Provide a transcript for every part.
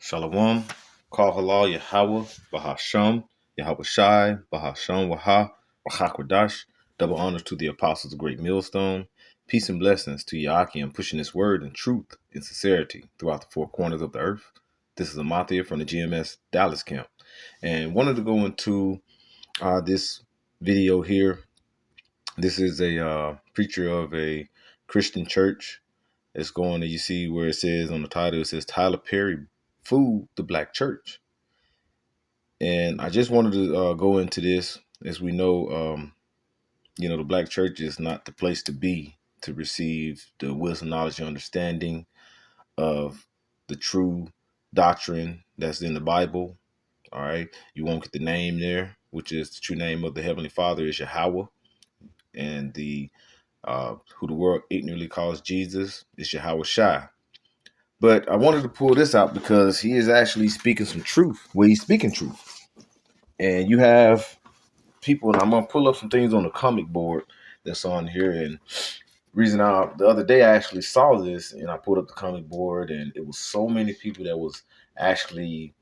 Shalom, Kal Halal Yahweh, Bahasham, Yahweh Shai, Bahasham Waha, Wahakwadash. Double honors to the apostles of Great Millstone. Peace and blessings to Yakim pushing his word and truth and sincerity throughout the four corners of the earth. This is Amathia from the GMS Dallas camp. And wanted to go into this video here. This is a preacher of a Christian church. It's going to, you see where it says on the title, it says Tyler Perry fooled the black church. And I just wanted to go into this. As we know, the black church is not the place to be to receive the wisdom, knowledge, and understanding of the true doctrine that's in the Bible. All right. You won't get the name there, which is the true name of the Heavenly Father is Yahweh. And the who the world ignorantly calls Jesus is Yahweh Shai. But I wanted to pull this out because he is actually speaking some truth. Well, he's speaking truth. And you have people, and I'm going to pull up some things on the comic board that's on here. And the other day I actually saw this and I pulled up the comic board and it was so many people that was actually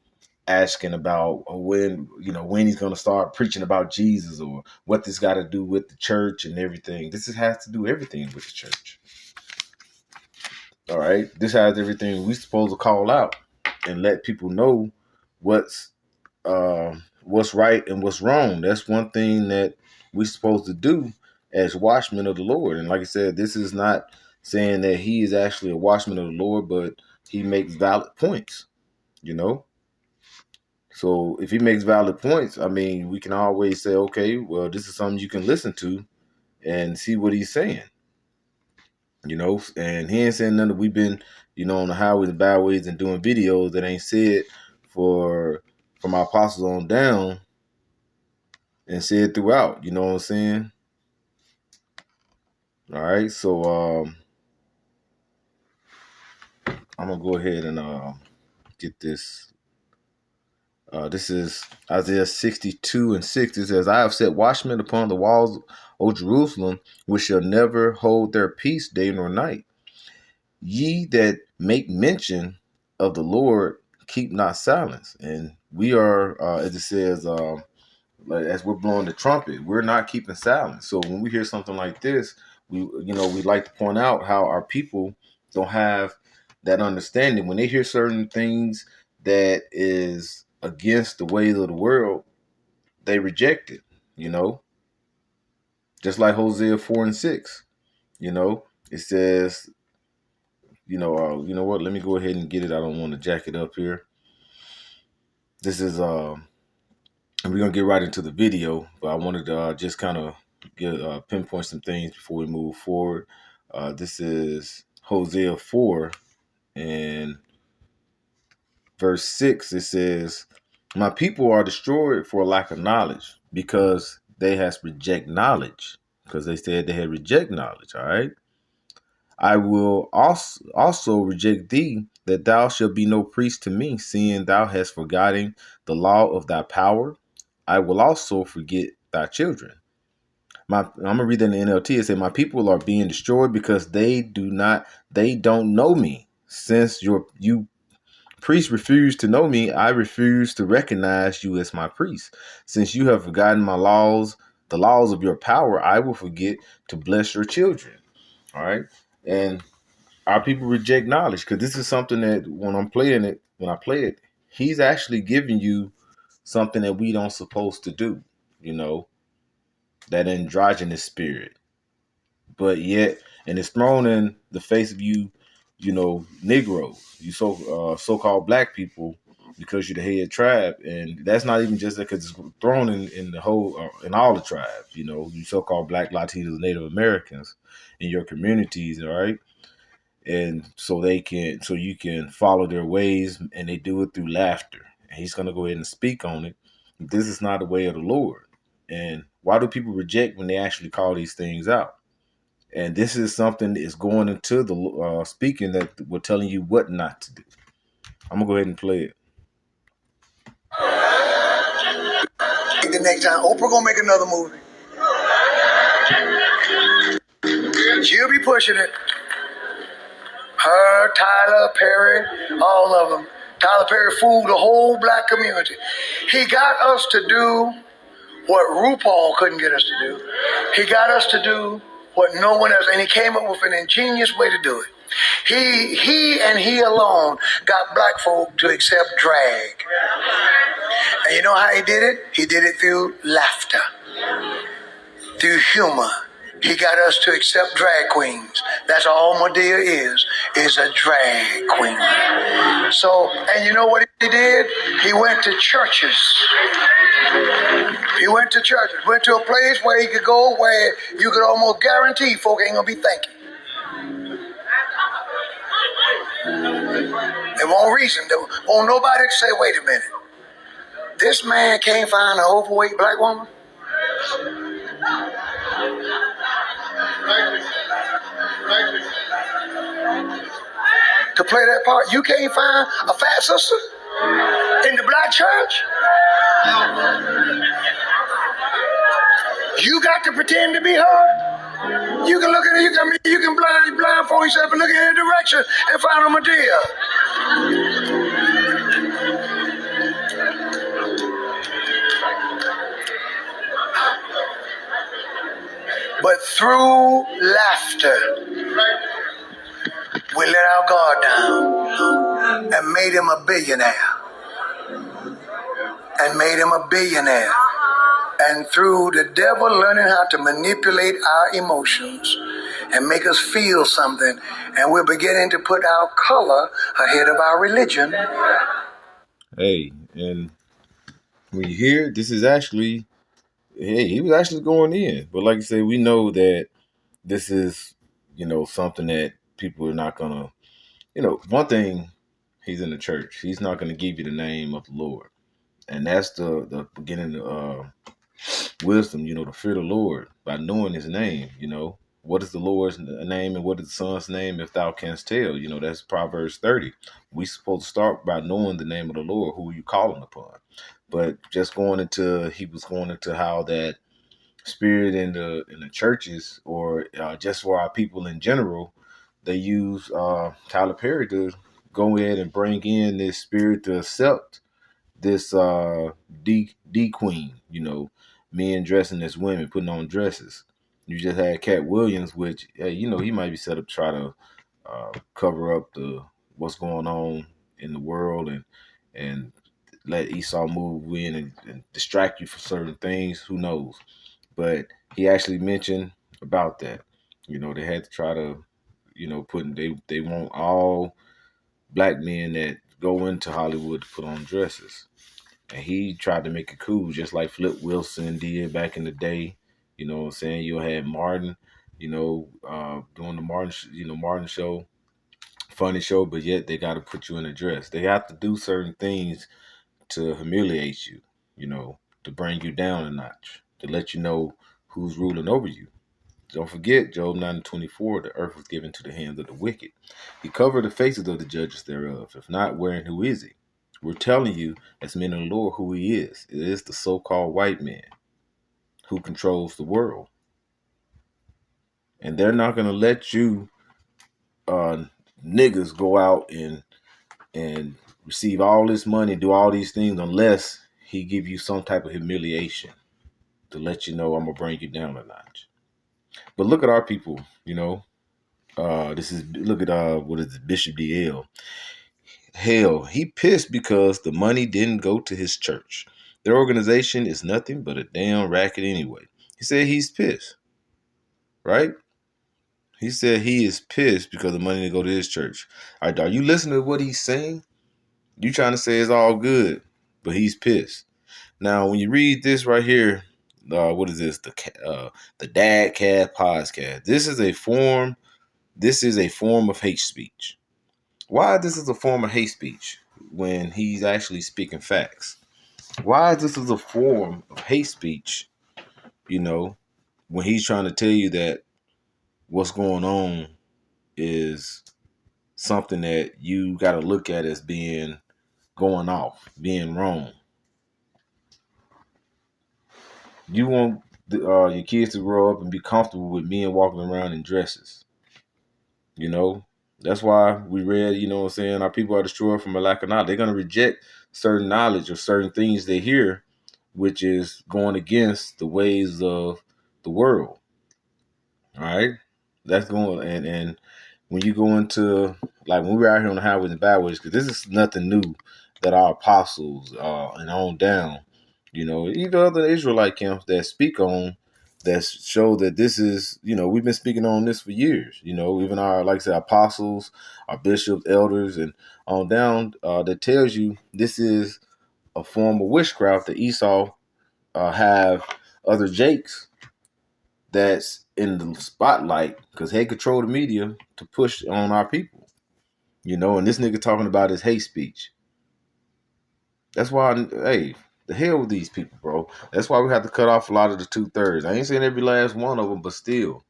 asking about when he's going to start preaching about Jesus or what this got to do with the church and everything. This has to do everything with the church. All right. This has everything we supposed to call out and let people know what's right and what's wrong. That's one thing that we're supposed to do as watchmen of the Lord. And like I said, this is not saying that he is actually a watchman of the Lord, but he makes valid points, So if he makes valid points, I mean, we can always say, okay, well, this is something you can listen to and see what he's saying. And he ain't saying none that we've been, on the highways and byways and doing videos that ain't said from our apostles on down and said throughout, you know what I'm saying? All right, so I'm gonna go ahead and get this. This is Isaiah 62:6. It says, I have set watchmen upon the walls, O Jerusalem, which shall never hold their peace day nor night. Ye that make mention of the Lord, keep not silence. And we are, as it says, as we're blowing the trumpet, we're not keeping silence. So when we hear something like this, we like to point out how our people don't have that understanding. When they hear certain things that is against the ways of the world, they reject it, just like Hosea 4:6, it says, you know what? Let me go ahead and get it. I don't want to jack it up here. This is, and we're going to get right into the video, but I wanted to just kind of pinpoint some things before we move forward. This is Hosea 4 and verse 6. It says, my people are destroyed for lack of knowledge because they has reject knowledge, because they said they had reject knowledge. All right. I will also reject thee, that thou shalt be no priest to me, seeing thou hast forgotten the law of thy power. I will also forget thy children. I'm gonna read that in the NLT. It said, my people are being destroyed because they don't know me. Since you priests refuse to know me, I refuse to recognize you as my priest. Since you have forgotten my laws, the laws of your power, I will forget to bless your children. All right. And our people reject knowledge, because this is something that when I play it, he's actually giving you something that we don't supposed to do, that androgynous spirit. But yet, and it's thrown in the face of you, Negroes, you so-called black people, because you're the head tribe. And that's not even just because it's thrown in the whole, in all the tribes, you so-called black, Latinos, Native Americans in your communities, all right? And so you can follow their ways, and they do it through laughter. And he's going to go ahead and speak on it. This is not the way of the Lord. And why do people reject when they actually call these things out? And this is something that is going into the speaking that we're telling you what not to do. I'm going to go ahead and play it. The next time, Oprah going to make another movie. She'll be pushing it. Her, Tyler Perry, all of them. Tyler Perry fooled the whole black community. He got us to do what RuPaul couldn't get us to do. He got us to do what no one else, and he came up with an ingenious way to do it. He and he alone got black folk to accept drag. And you know how he did it? He did it through laughter, through humor. He got us to accept drag queens. That's all Madea is a drag queen. So, and you know what he did? He went to churches. He went to churches, went to a place where he could go where you could almost guarantee folk ain't gonna be thinking. There won't reason. There won't nobody say, wait a minute. This man can't find an overweight black woman? To play that part, you can't find a fat sister in the black church? You got to pretend to be her? You can look at it, you can blindfold yourself and look in her direction and find a Madea. But through laughter, we let our guard down and made him a billionaire. And through the devil learning how to manipulate our emotions and make us feel something, and we're beginning to put our color ahead of our religion. Hey, and when you hear this is actually, hey, he was actually going in. But like you say, we know that this is, something that people are not gonna, one thing, he's in the church. He's not gonna give you the name of the Lord. And that's the beginning of wisdom, to fear the Lord by knowing his name, What is the Lord's name and what is the Son's name if thou canst tell? That's Proverbs 30. We supposed to start by knowing the name of the Lord, who you calling upon. But he was going into how that spirit in the churches, or just for our people in general, they use Tyler Perry to go ahead and bring in this spirit to accept this D queen, men dressing as women, putting on dresses. You just had Cat Williams, which he might be set up to try to cover up what's going on in the world and let Esau move in and distract you from certain things. Who knows? But he actually mentioned about that. They had to try to, they want all black men that go into Hollywood to put on dresses. And he tried to make it cool, just like Flip Wilson did back in the day. You know what I'm saying? You had Martin, doing the Martin show, funny show, but yet they got to put you in a dress. They have to do certain things to humiliate you, to bring you down a notch, to let you know who's ruling over you. Don't forget, Job 9:24, the earth was given to the hands of the wicked. He covered the faces of the judges thereof. If not, wherein who is he? We're telling you, as men of the Lord, who he is. It is the so-called white man who controls the world. And they're not going to let you niggas go out and receive all this money, do all these things, unless he give you some type of humiliation to let you know I'm going to bring you down a notch. But look at our people, look at what is it, Bishop DL. Hell, he pissed because the money didn't go to his church. Their organization is nothing but a damn racket anyway. He said he's pissed, right? He said he is pissed because the money didn't go to his church. All right, are you listening to what he's saying? You trying to say it's all good, but he's pissed. Now, when you read this right here, what is this? The Dadcast podcast. This is a form of hate speech. Why this is a form of hate speech when he's actually speaking facts? Why this is a form of hate speech, when he's trying to tell you that what's going on is something that you got to look at as being going off, being wrong. You want your kids to grow up and be comfortable with men walking around in dresses. That's why we read, you know what I'm saying, our people are destroyed from a lack of knowledge. They're going to reject certain knowledge or certain things they hear, which is going against the ways of the world. All right. That's going, and when you go into, like when we were out here on the highways and byways, because this is nothing new that our apostles and on down, you know, even other Israelite camps that speak on, that show that this is, you know, we've been speaking on this for years, you know, even our, like I said, apostles, our bishops, elders, and on down, that tells you this is a form of witchcraft that Esau have other Jakes that's in the spotlight because they control the media to push on our people, you know. And this nigga talking about his hate speech. That's why, hey, the hell with these people, bro. That's why we have to cut off a lot of the 2/3. I ain't saying every last one of them, but still,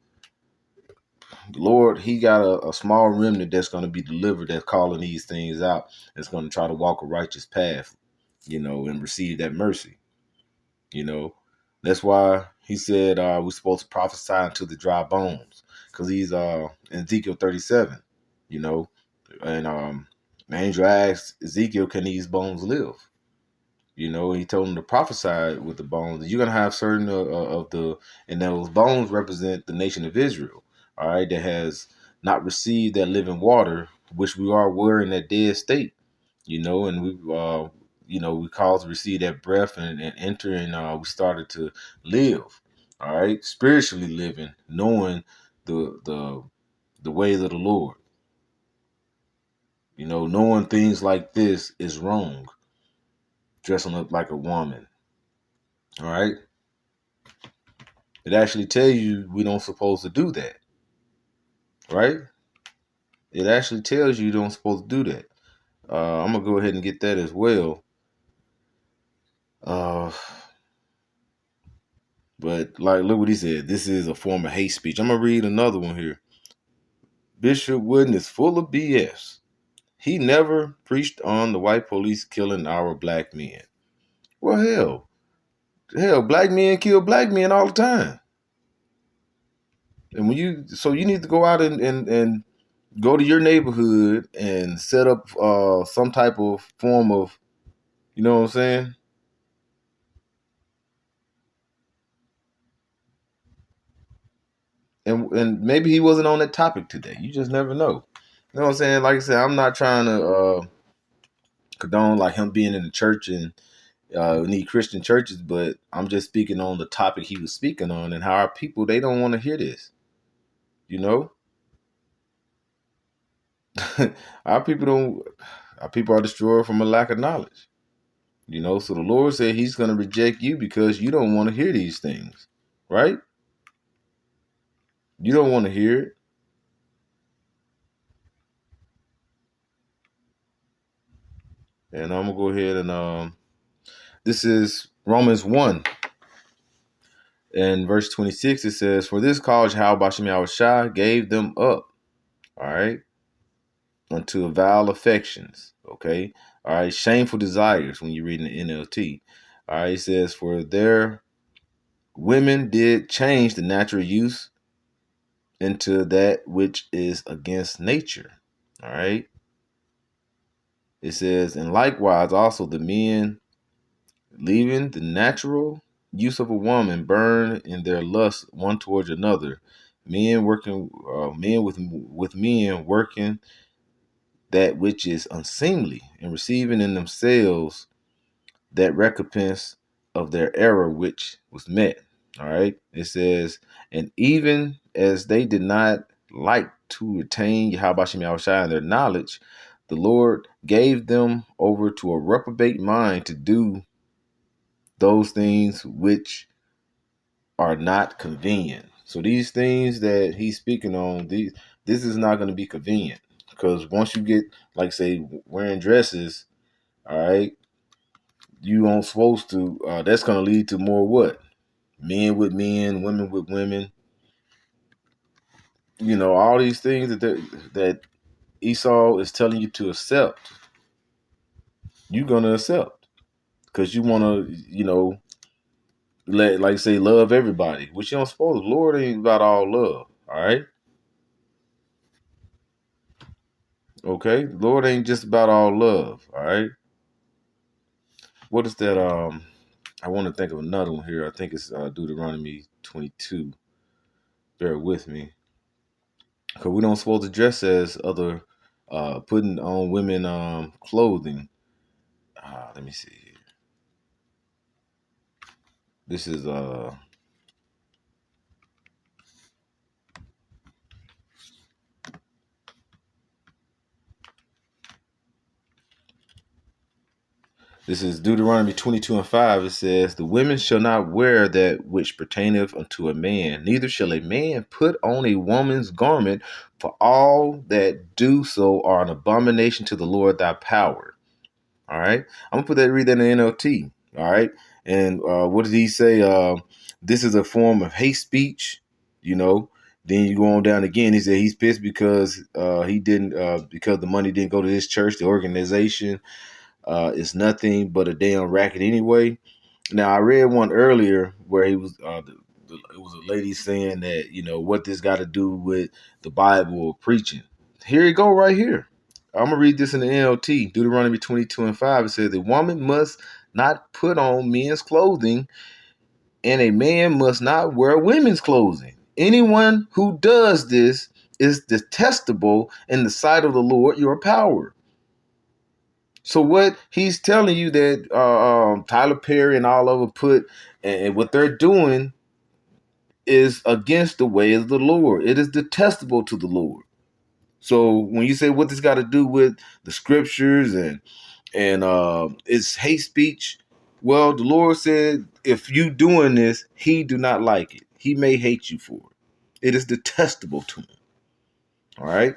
the Lord, He got a small remnant that's going to be delivered, that's calling these things out. That's going to try to walk a righteous path, you know, and receive that mercy. You know, that's why he said we're supposed to prophesy into the dry bones, because he's in Ezekiel 37, you know, and the angel asked Ezekiel, can these bones live? You know, he told him to prophesy with the bones. You're gonna have certain of the, and those bones represent the nation of Israel. All right, that has not received that living water, which we're in that dead state. You know, and you know, we called to receive that breath and enter, and we started to live. All right, spiritually living, knowing the ways of the Lord. You know, knowing things like this is wrong. Dressing up like a woman. All right. It actually tells you we don't supposed to do that. Right? It actually tells you don't supposed to do that. I'm gonna go ahead and get that as well. Uh, but like, look what he said. This is a form of hate speech. I'm gonna read another one here. Bishop Wooden is full of BS. He never preached on the white police killing our black men. Well, hell, black men kill black men all the time. And you need to go out and go to your neighborhood and set up some type of form of, you know what I'm saying? And maybe he wasn't on that topic today. You just never know. You know what I'm saying? Like I said, I'm not trying to condone like him being in the church and need Christian churches, but I'm just speaking on the topic he was speaking on and how our people, they don't want to hear this. You know, our people don't. Our people are destroyed from a lack of knowledge. You know, so the Lord said He's going to reject you because you don't want to hear these things, right? You don't want to hear it. And I'm gonna go ahead and this is Romans 1 and verse 26. It says, "For this cause Yahweh Bashem Yahushua gave them up, all right, unto vile affections." Okay, all right, shameful desires. When you read in the NLT, all right, it says, "For their women did change the natural use into that which is against nature." All right, it says, "And likewise also the men, leaving the natural use of a woman, burn in their lust one towards another. Men with men working that which is unseemly, and receiving in themselves that recompense of their error which was met." All right. It says, "And even as they did not like to retain Yahweh Shem Yahushua in their knowledge, the Lord gave them over to a reprobate mind to do those things which are not convenient." So these things that he's speaking on, this is not going to be convenient, because once you get, like, say, wearing dresses, all right, you aren't supposed to. That's going to lead to more what? Men with men, women with women. You know, all these things that Esau is telling you to accept, you're going to accept because you want to, you know, like say, love everybody, which you don't suppose. The Lord ain't about all love. All right. Okay, the Lord ain't just about all love. All right. What is that? I want to think of another one here. I think it's Deuteronomy 22. Bear with me, because we don't supposed to dress as other, putting on women clothing. Let me see. This is This is Deuteronomy 22:5. It says, the women shall not wear that which pertaineth unto a man, neither shall a man put on a woman's garment, for all that do so are an abomination to the Lord thy power. All right. I'm going to read that in the NLT. All right. And what did he say? This is a form of hate speech, you know. Then you go on down again. He said he's pissed because because the money didn't go to his church, the organization. It's nothing but a damn racket anyway. Now I read one earlier where he was it was a lady saying that, what this got to do with the Bible or preaching. Here you go right here. I'm gonna read this in the NLT, Deuteronomy 22:5. It says the woman must not put on men's clothing, and a man must not wear women's clothing. Anyone who does this is detestable in the sight of the Lord your power. So what he's telling you that Tyler Perry and all of them put, and what they're doing is against the way of the Lord. It is detestable to the Lord. So when you say what this got to do with the scriptures and it's hate speech, well, the Lord said if you doing this, he do not like it. He may hate you for it. It is detestable to him. All right.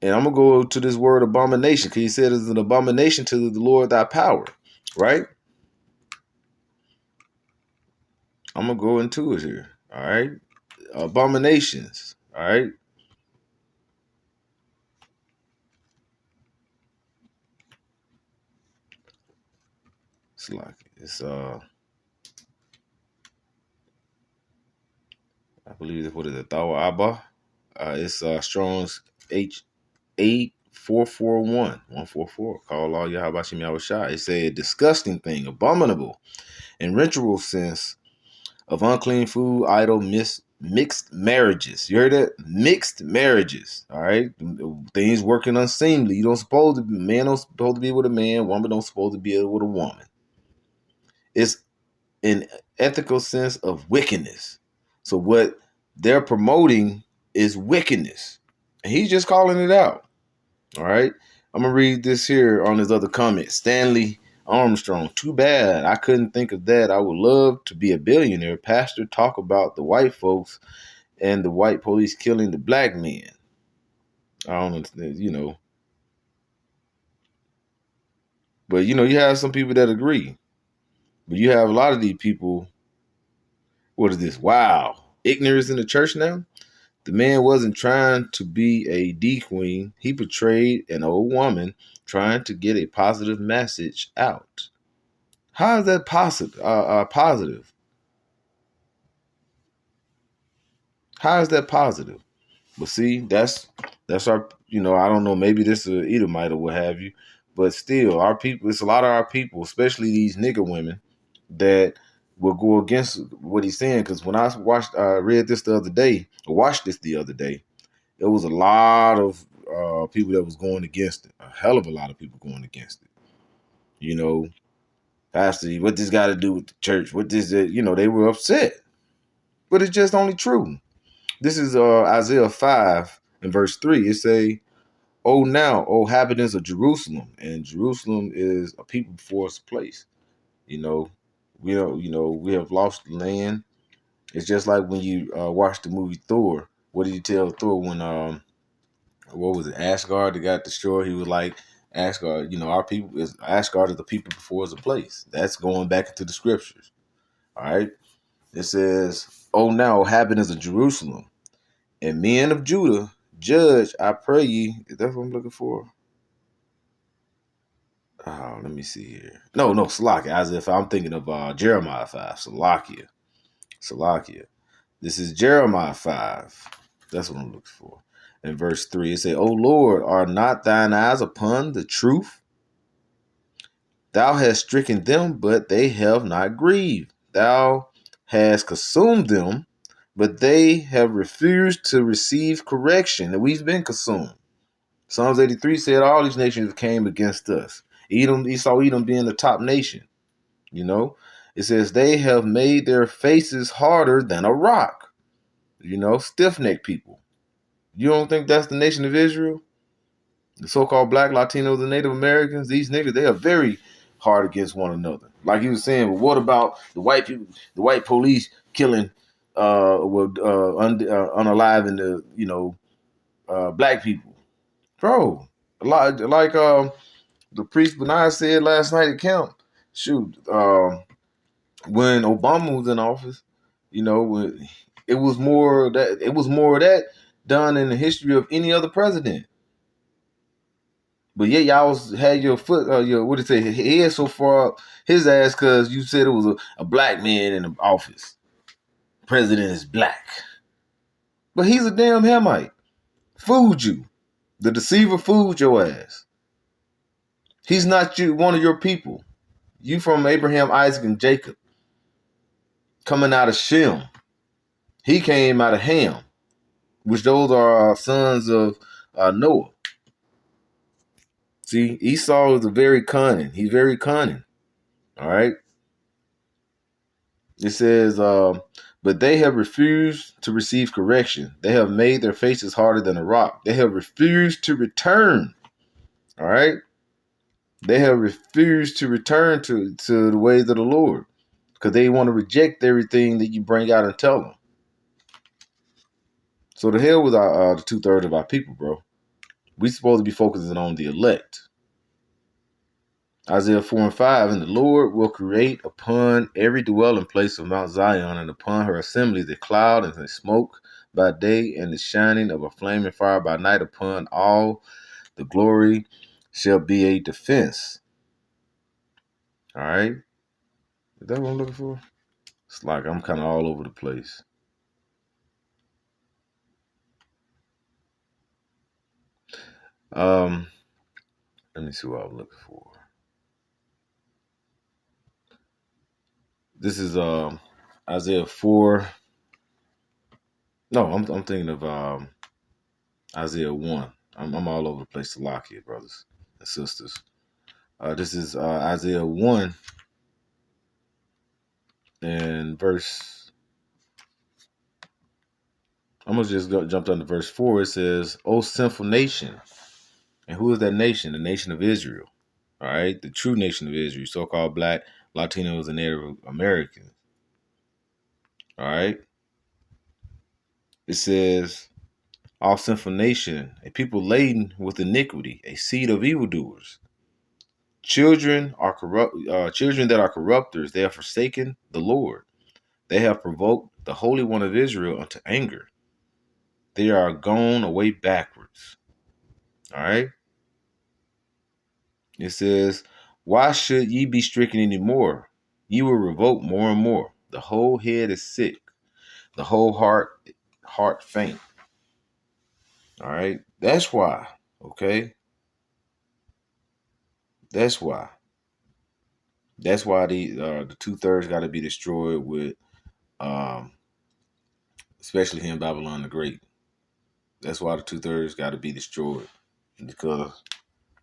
And I'm going to go to this word abomination, because he said it's an abomination to the Lord thy power, right? I'm going to go into it here, all right? Abominations, all right? I believe, what is it, Tawa Abba? It's Strong's H8441, 144. Call all Yahabashim Yahushai. It said disgusting thing, abominable, in ritual sense of unclean food, idol, mixed marriages. You heard that? Mixed marriages. All right. Things working unseemly. You don't supposed to be, man don't supposed to be with a man, woman don't supposed to be with a woman. It's an ethical sense of wickedness. So what they're promoting is wickedness. And he's just calling it out. All right. I'm going to read this here on his other comment. Stanley Armstrong. Too bad. I couldn't think of that. I would love to be a billionaire. Pastor, talk about the white folks and the white police killing the black men. I don't understand, But, you have some people that agree. But you have a lot of these people. What is this? Wow. Ignorance in the church now? The man wasn't trying to be a D-queen. He portrayed an old woman trying to get a positive message out. How is that positive? Positive? How is that positive? But see, that's our, I don't know, maybe this is an Edomite or what have you, but still, our people, it's a lot of our people, especially these nigger women, that will go against what he's saying. Because when I read this the other day, watched this the other day, there was a lot of people that was going against it. A hell of a lot of people going against it. Pastor, what this got to do with the church? What this, they were upset. But it's just only true. This is Isaiah 5 and verse 3. It say, "Oh now, O inhabitants of Jerusalem," and Jerusalem is a people before its place. We have lost the land. It's just like when you watch the movie Thor. What did you tell Thor when what was it, Asgard that got destroyed? He was like, Asgard, our people is Asgard is the people before it's a place. That's going back into the scriptures. All right. It says, "Oh now, inhabitants of Jerusalem, and men of Judah, judge, I pray ye." Is that what I'm looking for? Oh, let me see here. No, Salakia. As if I'm thinking of Jeremiah 5. Salakia. This is Jeremiah 5. That's what I'm looking for. in verse 3. It said, O Lord, are not thine eyes upon the truth? Thou hast stricken them, but they have not grieved. Thou hast consumed them, but they have refused to receive correction. And we've been consumed. Psalms 83 said all these nations came against us. Edom, Esau, Edom being the top nation. You know, it says they have made their faces harder than a rock. You know, stiff-necked people. You don't think that's the nation of Israel? The so-called black Latinos and Native Americans, these niggas, they are very hard against one another. Like he was saying, well, what about the white people, the white police killing unaliving the, black people? Bro, a lot like the priest Benai said last night at camp, shoot, when Obama was in office, it was more of that done in the history of any other president. But yeah, y'all had your foot, what did it say, head so far up his ass because you said it was a black man in the office. President is black. But he's a damn Hamite. Fooled you. The deceiver fooled your ass. He's not one of your people. You from Abraham, Isaac, and Jacob. Coming out of Shem. He came out of Ham, which those are sons of Noah. See, Esau is very cunning. He's very cunning. All right. It says, but they have refused to receive correction. They have made their faces harder than a rock. They have refused to return. All right. They have refused to return to the ways of the Lord because they want to reject everything that you bring out and tell them. So the hell with the 2/3 of our people, bro. We supposed to be focusing on the elect. Isaiah 4:5, and the Lord will create upon every dwelling place of Mount Zion and upon her assembly the cloud and the smoke by day and the shining of a flaming fire by night. Upon all the glory shall be a defense. All right. Is that what I'm looking for? It's like I'm kind of all over the place. Let me see what I'm looking for. This is Isaiah 4. No, I'm thinking of Isaiah 1. I'm all over the place to lock here, brothers and sisters. This is Isaiah 1 and verse. I'm going to just jump down to verse 4. It says, O sinful nation. And who is that nation? The nation of Israel. All right. The true nation of Israel, so-called black, Latinos, and Native Americans. All right. It says, all sinful nation, a people laden with iniquity, a seed of evildoers. Children are corrupt. Children that are corrupters, they have forsaken the Lord. They have provoked the Holy One of Israel unto anger. They are gone away backwards. All right. It says, why should ye be stricken any more? Ye will revolt more and more. The whole head is sick. The whole heart faint. All right. That's why. Okay. That's why. That's why the 2/3 got to be destroyed with, especially here in Babylon the Great. That's why the 2/3 got to be destroyed because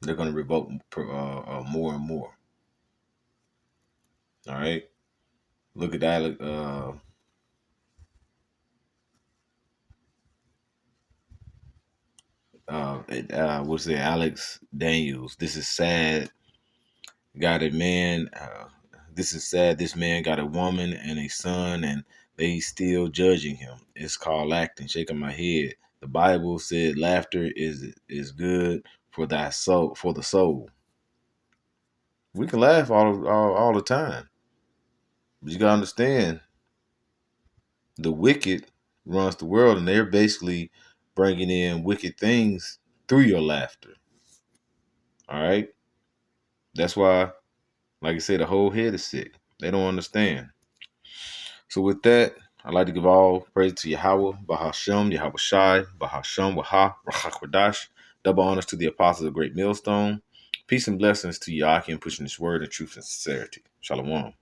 they're going to revolt more and more. All right. Look at that. What's it? Alex Daniels. This is sad. Got a man. This is sad. This man got a woman and a son, and they still judging him. It's called acting. Shaking my head. The Bible said laughter is good for thy soul, for the soul. We can laugh all the time, but you gotta understand the wicked runs the world, and they're basically bringing in wicked things through your laughter. All right. That's why, like I said, the whole head is sick. They don't understand. So with that, I'd like to give all praise to Yahweh, Bahashem, Yahweh Shai, Bahashem, Waha, Rachakwadash. Double honors to the apostles of Great Millstone. Peace and blessings to Yaki and pushing this word in truth and sincerity. Shalom.